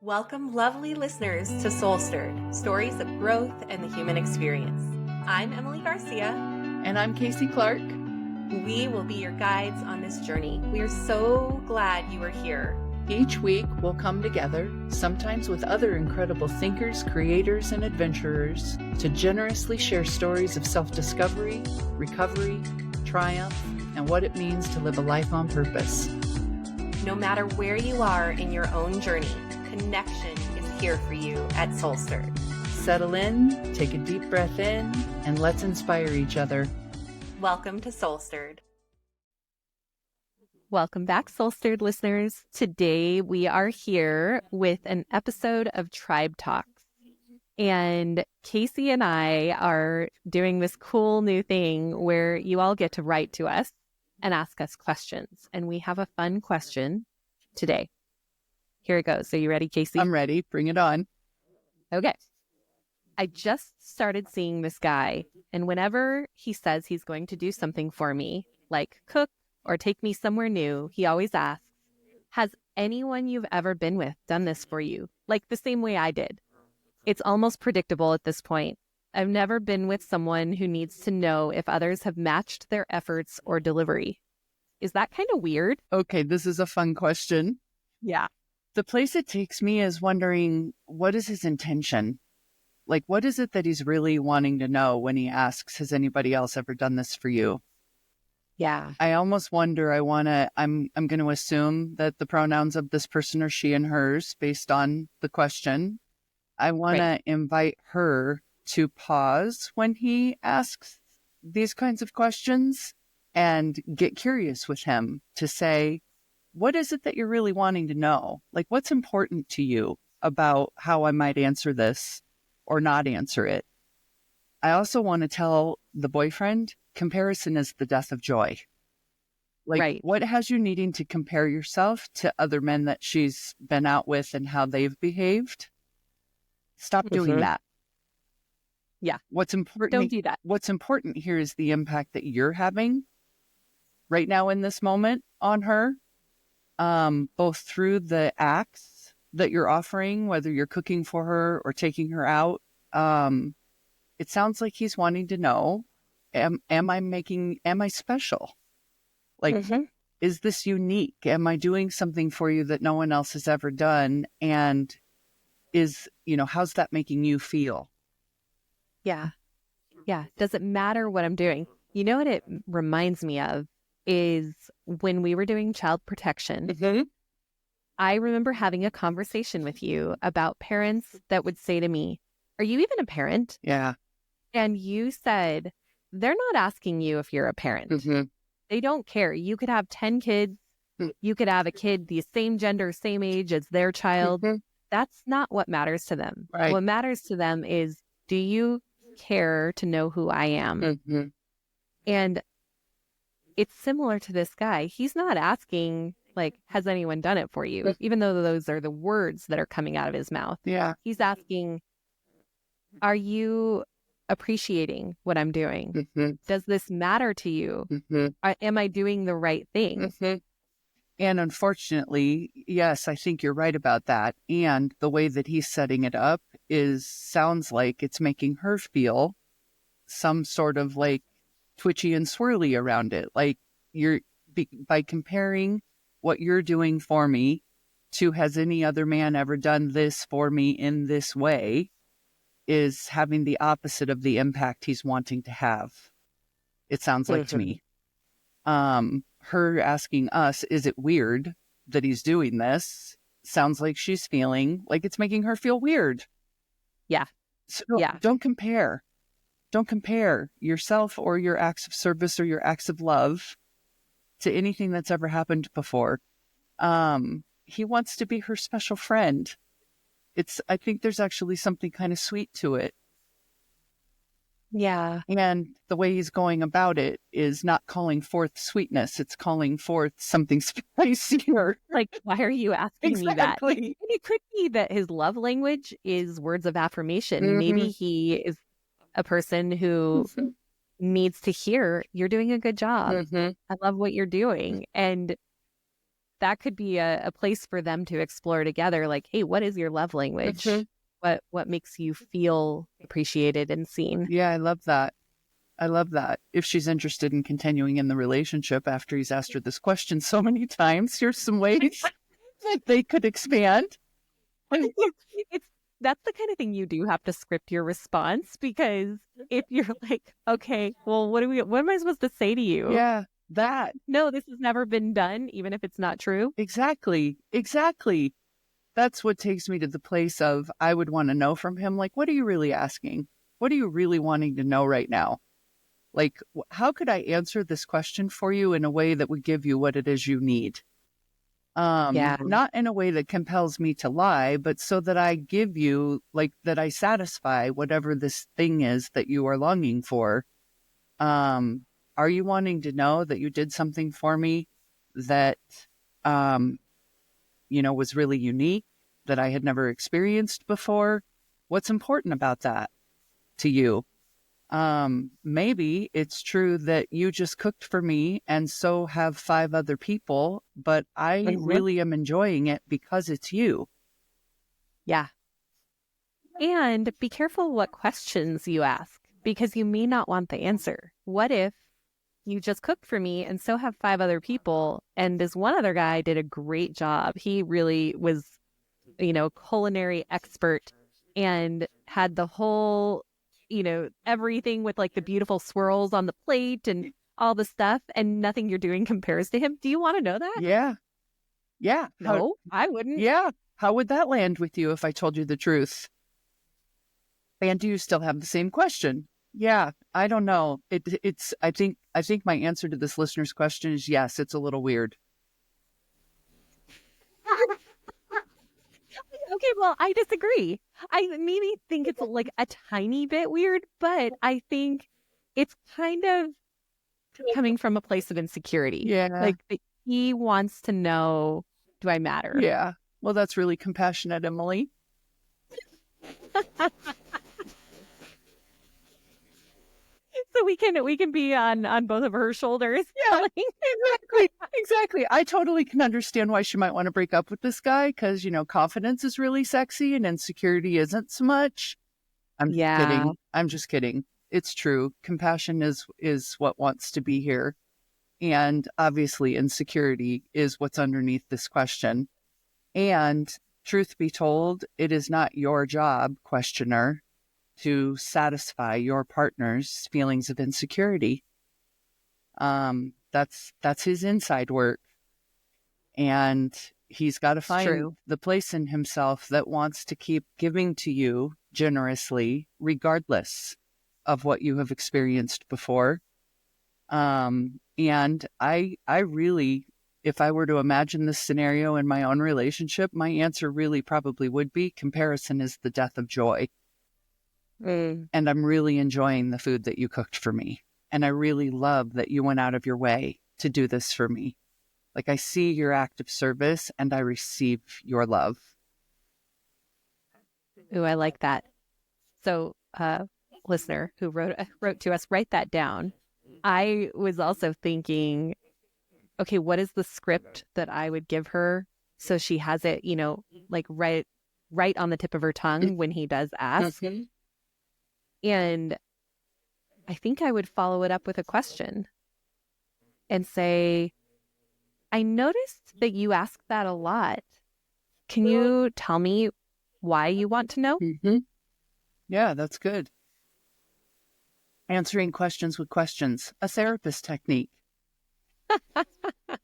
Welcome, lovely listeners, to SoulStirred, stories of growth and the human experience. I'm Emily Garcia. And I'm Kasey Clark. We will be your guides on this journey. We are so glad you are here. Each week, we'll come together, sometimes with other incredible thinkers, creators, and adventurers, to generously share stories of self-discovery, recovery, triumph, and what it means to live a life on purpose. No matter where you are in your own journey, connection is here for you at SoulStirred. Settle in, take a deep breath in, and let's inspire each other. Welcome to SoulStirred. Welcome back, SoulStirred listeners. Today we are here with an episode of Tribe Talks. And Kasey and I are doing this cool new thing where you all get to write to us and ask us questions. And we have a fun question today. Here it goes. Are you ready, Kasey? I'm ready. Bring it on. Okay. I just started seeing this guy, and whenever he says he's going to do something for me, like cook or take me somewhere new, he always asks, has anyone you've ever been with done this for you? Like the same way I did. It's almost predictable at this point. I've never been with someone who needs to know if others have matched their efforts or delivery. Is that kind of weird? Okay, this is a fun question. Yeah. The place it takes me is wondering, what is his intention? Like, what is it that he's really wanting to know when he asks, has anybody else ever done this for you? Yeah. I almost wonder, I'm going to assume that the pronouns of this person are she and hers based on the question. I want to invite her to pause when he asks these kinds of questions and get curious with him to say, what is it that you're really wanting to know? Like, what's important to you about how I might answer this or not answer it? I also want to tell the boyfriend, comparison is the death of joy. Like, what has you needing to compare yourself to other men that she's been out with and how they've behaved? Stop doing that. Yeah. What's important? Don't do that. What's important here is the impact that you're having right now in this moment on her. Both through the acts that you're offering, whether you're cooking for her or taking her out. It sounds like he's wanting to know, am I special? Like, is this unique? Am I doing something for you that no one else has ever done? And how's that making you feel? Yeah. Yeah. Does it matter what I'm doing? You know what it reminds me of is when we were doing child protection. I remember having a conversation with you about parents that would say to me, are you even a parent? Yeah. And you said, they're not asking you if you're a parent. They don't care. You could have 10 kids. You could have a kid the same gender, same age as their child. That's not what matters to them. Right. What matters to them is, do you care to know who I am? And it's similar to this guy. He's not asking, like, has anyone done it for you? Even though those are the words that are coming out of his mouth. Yeah. He's asking, are you appreciating what I'm doing? Does this matter to you? Am I doing the right thing? And unfortunately, yes, I think you're right about that. And the way that he's setting it up sounds like it's making her feel some sort of like twitchy and swirly around it. Like by comparing what you're doing for me to has any other man ever done this for me in this way is having the opposite of the impact he's wanting to have. It sounds like to me. Her asking us, is it weird that he's doing this? Sounds like she's feeling like it's making her feel weird. Yeah. So don't compare. Don't compare yourself or your acts of service or your acts of love to anything that's ever happened before. He wants to be her special friend. I think there's actually something kind of sweet to it. Yeah. And the way he's going about it is not calling forth sweetness. It's calling forth something spicier. Like, why are you asking me that? Exactly. It could be that his love language is words of affirmation. Maybe he is a person who needs to hear, you're doing a good job. I love what you're doing. And that could be a place for them to explore together. Like, hey, what is your love language? What makes you feel appreciated and seen? Yeah, I love that. I love that. If she's interested in continuing in the relationship after he's asked her this question so many times, here's some ways that they could expand. That's the kind of thing you do have to script your response, because if you're like, okay, well, what am I supposed to say to you? Yeah, that. No, this has never been done, even if it's not true. Exactly. That's what takes me to the place of, I would want to know from him, like, what are you really asking? What are you really wanting to know right now? Like, how could I answer this question for you in a way that would give you what it is you need? Not in a way that compels me to lie, but so that I give you, like, that I satisfy whatever this thing is that you are longing for. Are you wanting to know that you did something for me that, was really unique, that I had never experienced before? What's important about that to you? Maybe it's true that you just cooked for me and so have 5 other people, but I really am enjoying it because it's you. Yeah. And be careful what questions you ask, because you may not want the answer. What if you just cooked for me and so have 5 other people, and this one other guy did a great job. He really was, culinary expert and had the whole, everything with like the beautiful swirls on the plate and all the stuff, and nothing you're doing compares to him. Do you want to know that? Yeah. Yeah. No, I wouldn't. Yeah. How would that land with you if I told you the truth? And do you still have the same question? Yeah, I don't know. I think my answer to this listener's question is yes, it's a little weird. Okay, well, I disagree. I maybe think it's like a tiny bit weird, but I think it's kind of coming from a place of insecurity. Yeah. Like, he wants to know, do I matter? Yeah. Well, that's really compassionate, Emily. So we can be on both of her shoulders. Yeah, exactly. I totally can understand why she might want to break up with this guy, because, confidence is really sexy and insecurity isn't so much. I'm just kidding. It's true. Compassion is what wants to be here. And obviously insecurity is what's underneath this question. And truth be told, it is not your job, questioner, to satisfy your partner's feelings of insecurity. That's his inside work. And he's got to find the place in himself that wants to keep giving to you generously, regardless of what you have experienced before. And I really, if I were to imagine this scenario in my own relationship, my answer really probably would be comparison is the death of joy. And I'm really enjoying the food that you cooked for me. And I really love that you went out of your way to do this for me. Like, I see your act of service and I receive your love. Ooh, I like that. So, listener who wrote to us, write that down. I was also thinking, okay, what is the script that I would give her so she has it, like right on the tip of her tongue when he does ask. And I think I would follow it up with a question and say, I noticed that you ask that a lot. Can you tell me why you want to know? Yeah, that's good. Answering questions with questions, a therapist technique.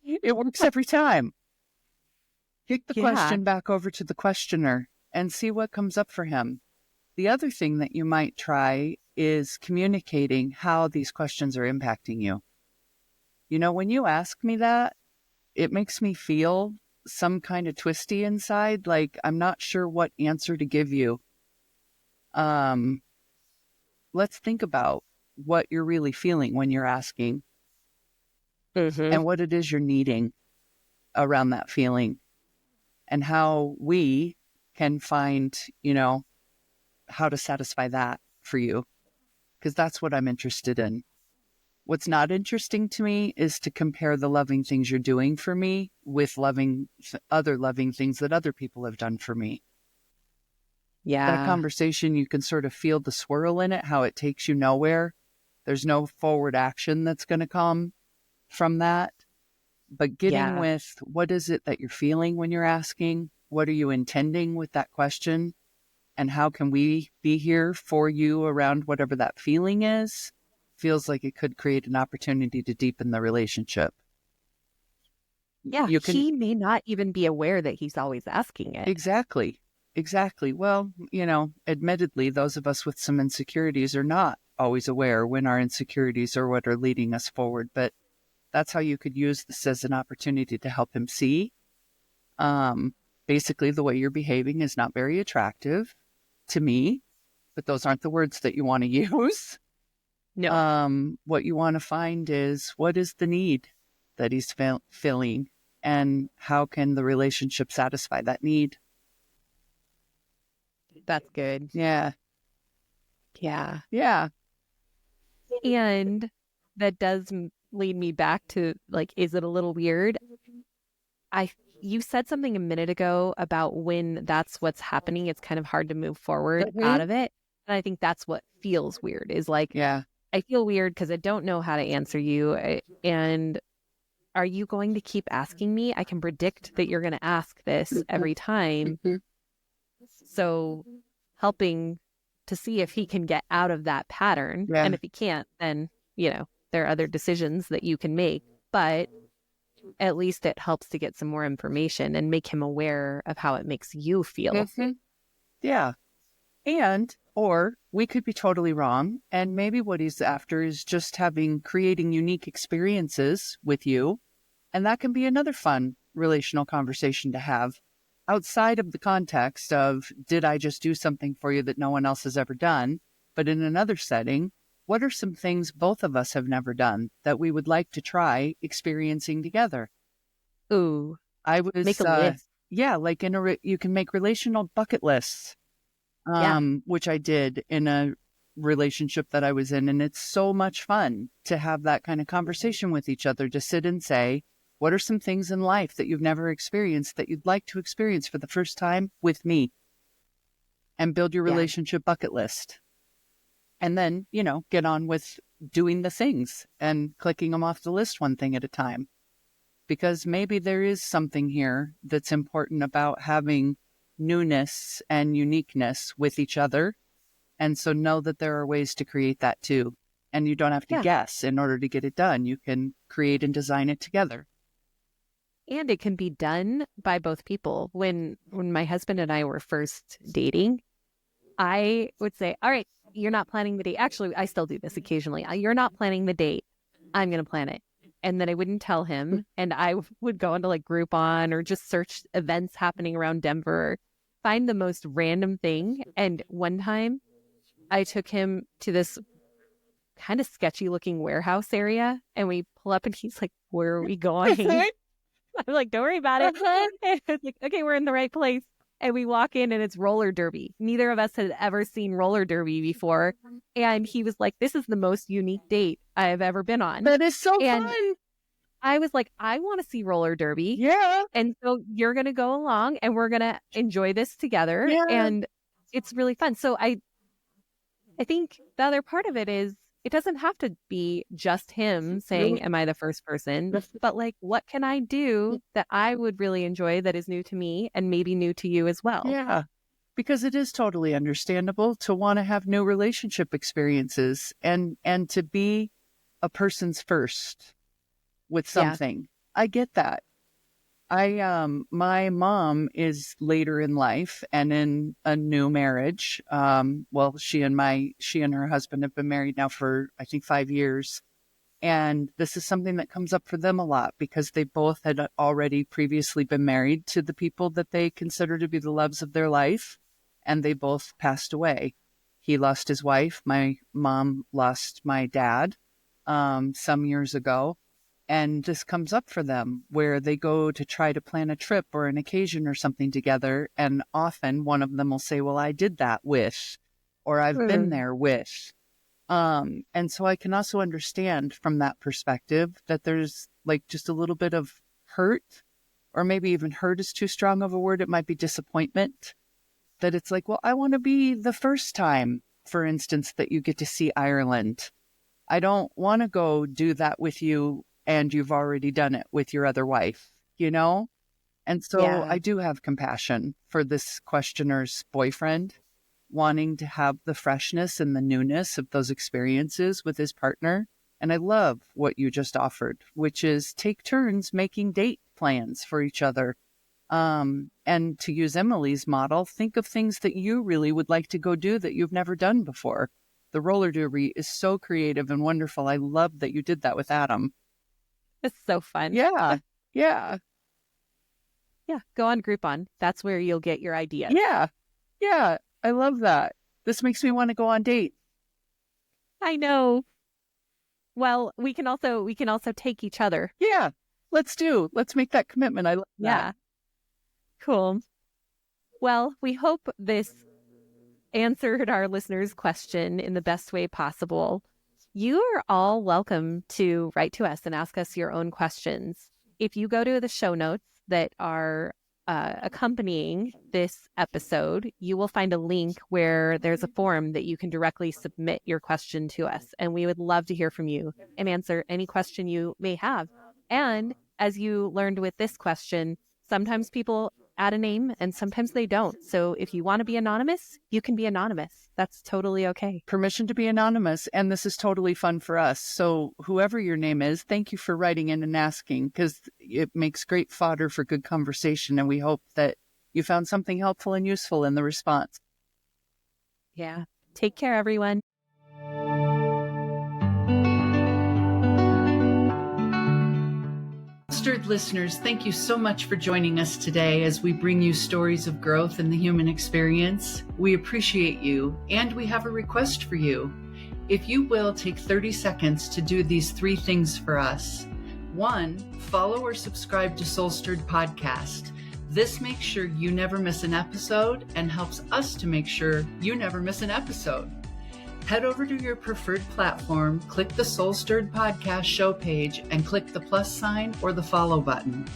It works every time. Kick the question back over to the questioner and see what comes up for him. The other thing that you might try is communicating how these questions are impacting you. When you ask me that, it makes me feel some kind of twisty inside, like I'm not sure what answer to give you. Let's think about what you're really feeling when you're asking and what it is you're needing around that feeling, and how we can find, how to satisfy that for you, because that's what I'm interested in. What's not interesting to me is to compare the loving things you're doing for me with other loving things that other people have done for me. That Yeah. conversation, you can sort of feel the swirl in it, how it takes you nowhere. There's no forward action that's going to come from that. But getting Yeah. with what is it that you're feeling when you're asking? What are you intending with that question? And how can we be here for you around whatever that feeling is? Feels like it could create an opportunity to deepen the relationship. Yeah. You can He may not even be aware that he's always asking it. Exactly. Well, admittedly, those of us with some insecurities are not always aware when our insecurities are what are leading us forward. But that's how you could use this as an opportunity to help him see. Basically, the way you're behaving is not very attractive to me, but those aren't the words that you want to use. No. What you want to find is what is the need that he's filling, and how can the relationship satisfy that need? That's good. Yeah. Yeah. Yeah. And that does lead me back to like, is it a little weird? You said something a minute ago about when that's what's happening, it's kind of hard to move forward out of it. And I think that's what feels weird is like, Yeah. I feel weird because I don't know how to answer you. And are you going to keep asking me? I can predict that you're going to ask this every time. So helping to see if he can get out of that pattern. Yeah. And if he can't, then, there are other decisions that you can make. But at least it helps to get some more information and make him aware of how it makes you feel. Yeah. Or we could be totally wrong. And maybe what he's after is just creating unique experiences with you. And that can be another fun relational conversation to have outside of the context of, did I just do something for you that no one else has ever done? But in another setting, what are some things both of us have never done that we would like to try experiencing together? Ooh, I was, make a list. Yeah, like you can make relational bucket lists, which I did in a relationship that I was in. And it's so much fun to have that kind of conversation with each other, to sit and say, what are some things in life that you've never experienced that you'd like to experience for the first time with me? And build your relationship bucket list. And then, get on with doing the things and clicking them off the list one thing at a time. Because maybe there is something here that's important about having newness and uniqueness with each other. And so know that there are ways to create that too. And you don't have to guess in order to get it done. You can create and design it together. And it can be done by both people. When my husband and I were first dating, I would say, all right, you're not planning the date. Actually, I still do this occasionally. You're not planning the date. I'm going to plan it. And then I wouldn't tell him. And I would go into like Groupon or just search events happening around Denver, find the most random thing. And one time I took him to this kind of sketchy looking warehouse area, and we pull up and he's like, where are we going? I'm like, don't worry about it. And it's like, okay, we're in the right place. And we walk in and it's roller derby. Neither of us had ever seen roller derby before. And he was like, this is the most unique date I have ever been on. That is so fun. I was like, I want to see roller derby. Yeah. And so you're going to go along and we're going to enjoy this together. Yeah. And it's really fun. So I think the other part of it is, it doesn't have to be just him saying, am I the first person? But like, what can I do that I would really enjoy that is new to me and maybe new to you as well? Yeah, because it is totally understandable to want to have new relationship experiences and to be a person's first with something. Yeah. I get that. My mom is later in life and in a new marriage. She and her husband have been married now for, I think, 5 years. And this is something that comes up for them a lot because they both had already previously been married to the people that they consider to be the loves of their life. And they both passed away. He lost his wife. My mom lost my dad, some years ago. And this comes up for them where they go to try to plan a trip or an occasion or something together. And often one of them will say, well, I did that with, or I've been there with. And so I can also understand from that perspective that there's like just a little bit of hurt, or maybe even hurt is too strong of a word. It might be disappointment, that it's like, well, I want to be the first time, for instance, that you get to see Ireland. I don't want to go do that with you and you've already done it with your other wife, you know? And so Yeah. I do have compassion for this questioner's boyfriend wanting to have the freshness and the newness of those experiences with his partner. And I love what you just offered, which is take turns making date plans for each other. And to use Emily's model, think of things that you really would like to go do that you've never done before. The roller derby is so creative and wonderful. I love that you did that with Adam. It's so fun. Yeah. Yeah. Yeah. Go on Groupon. That's where you'll get your ideas. Yeah. Yeah. I love that. This makes me want to go on dates. I know. Well, we can also take each other. Yeah. Let's make that commitment. I love Yeah. that. Cool. Well, we hope this answered our listeners' question in the best way possible. You are all welcome to write to us and ask us your own questions. If you go to the show notes that are accompanying this episode, you will find a link where there's a form that you can directly submit your question to us. And we would love to hear from you and answer any question you may have. And as you learned with this question, sometimes people add a name and sometimes they don't. So if you want to be anonymous, you can be anonymous. That's totally okay. Permission to be anonymous. And this is totally fun for us. So whoever your name is, thank you for writing in and asking, because it makes great fodder for good conversation. And we hope that you found something helpful and useful in the response. Yeah. Take care, everyone. SoulStirred listeners, thank you so much for joining us today as we bring you stories of growth in the human experience. We appreciate you, and we have a request for you. If you will take 30 seconds to do these 3 things for us. 1, follow or subscribe to SoulStirred Podcast. This makes sure you never miss an episode and helps us to make sure you never miss an episode. Head over to your preferred platform, click the SoulStirred Podcast show page, and click the plus sign or the follow button.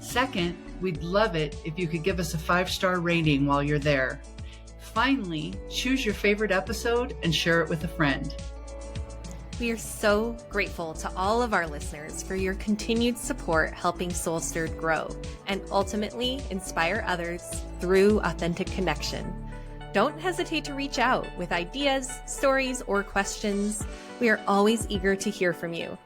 Second, we'd love it if you could give us a 5-star rating while you're there. Finally, choose your favorite episode and share it with a friend. We are so grateful to all of our listeners for your continued support helping SoulStirred grow and ultimately inspire others through authentic connection. Don't hesitate to reach out with ideas, stories, or questions. We are always eager to hear from you.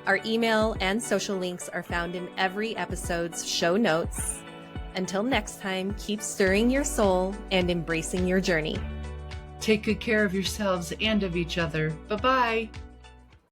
Our email and social links are found in every episode's show notes. Until next time, keep stirring your soul and embracing your journey. Take good care of yourselves and of each other. Bye-bye.